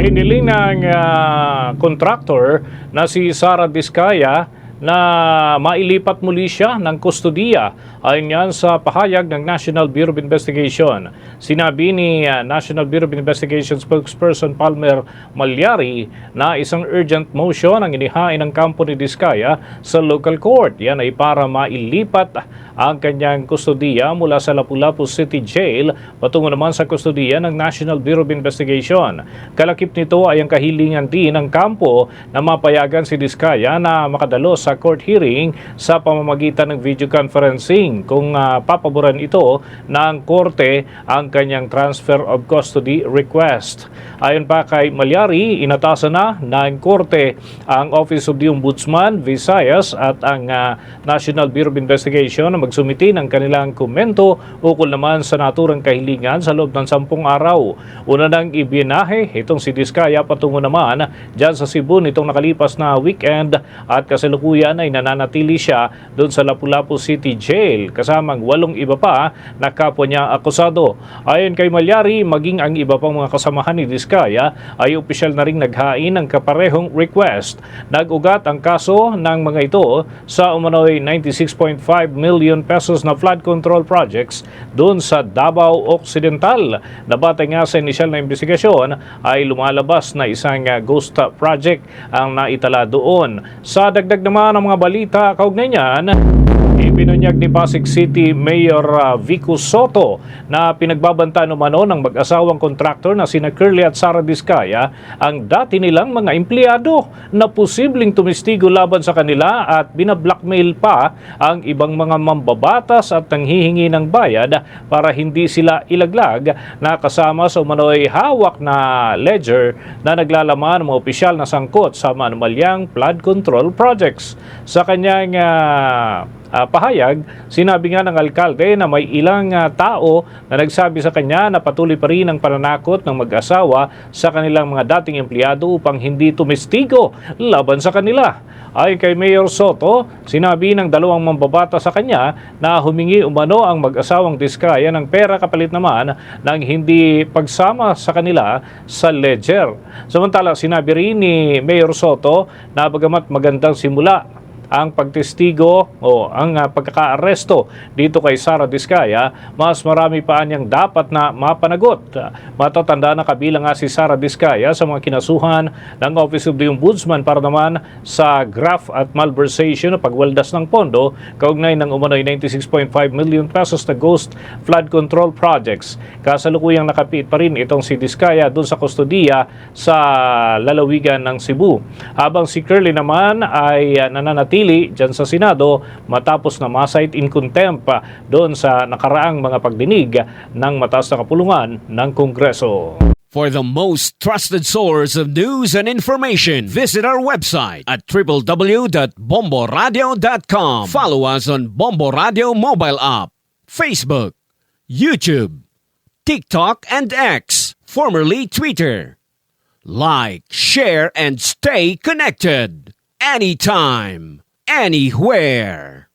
Iniling ng contractor na si Sara Diskaya na mailipat muli siya ng kustodiya ayon yan sa pahayag ng National Bureau of Investigation. Sinabi ni National Bureau of Investigation spokesperson Palmer Malyari na isang urgent motion ang inihain ng kampo ni Diskaya sa local court. Yan ay para mailipat ang kanyang kustodiya mula sa Lapu-Lapu City Jail patungo naman sa kustodiya ng National Bureau of Investigation. Kalakip nito ay ang kahilingan din ng kampo na mapayagan si Diskaya na makadalo sa court hearing sa pamamagitan ng video conferencing kung papaboran ito ng korte ang kanyang transfer of custody request. Ayon pa kay Malyari, inatasan na ng korte ang Office of the Ombudsman, Visayas at ang National Bureau of Investigation na magsumiti ng kanilang komento ukol naman sa naturang kahilingan sa loob ng 10 araw. Una nang ibinahe itong si Diskaya patungo naman dyan sa Cebu nitong nakalipas na weekend at kasalukuyan ay nananatili siya doon sa Lapu-Lapu City Jail kasamang 8 iba pa na kapwa niya akusado. Ayon kay Malyari, maging ang iba pang mga kasamahan ni Diskaya ay opisyal na ring naghain ng kaparehong request. Nag-ugat ang kaso ng mga ito sa umano'y 96.5 million pesos na flood control projects doon sa Davao Occidental. Nabatay nga sa inisyal na investigasyon ay lumalabas na isang ghost project ang naitala doon. Sa dagdag naman ng mga balita kaugnay niyan, ibinunyag ni Pasig City Mayor Vico Soto na pinagbabanta umano ng mag-asawang kontraktor na sina Curly at Sara Diskaya ang dati nilang mga empleyado na posibleng tumistigo laban sa kanila at binablockmail pa ang ibang mga mambabatas at nanghihingi ng bayad para hindi sila ilaglag na kasama sa umano'y hawak na ledger na naglalaman ng mga opisyal na sangkot sa manumalyang flood control projects. Sa kanyang pahayag, sinabi nga ng alkalde na may ilang tao na nagsabi sa kanya na patuloy pa rin ang pananakot ng mag-asawa sa kanilang mga dating empleyado upang hindi tumistigo laban sa kanila. Ayon kay Mayor Soto, sinabi ng 2 mambabata sa kanya na humingi umano ang mag-asawang Diskaya ng pera kapalit naman ng hindi pagsama sa kanila sa ledger. Samantala, sinabi rin ni Mayor Soto na bagamat magandang simula ang pagtestigo o ang pagkakaaresto dito kay Sara Diskaya, mas marami pa niyang dapat na mapanagot. Matatanda na kabilang nga si Sara Diskaya sa mga kinasuhan ng Office of the Ombudsman para naman sa graft at malversation o pagwaldas ng pondo kaugnay ng umano'y 96.5 million pesos na ghost flood control projects. Kasalukuyang nakapit pa rin itong si Diskaya doon sa kustodiya sa lalawigan ng Cebu. Habang si Curly naman ay nananatili dyan sa Senado matapos na ma-cite in contempt doon sa nakaraang mga pagdinig ng mataas na kapulungan ng Kongreso. For the most trusted source of news and information, visit our website at www.bomboradio.com. Follow us on Bombo Radio mobile app, Facebook, YouTube, TikTok, and X, formerly Twitter. Like, share, and stay connected. Anytime, anywhere.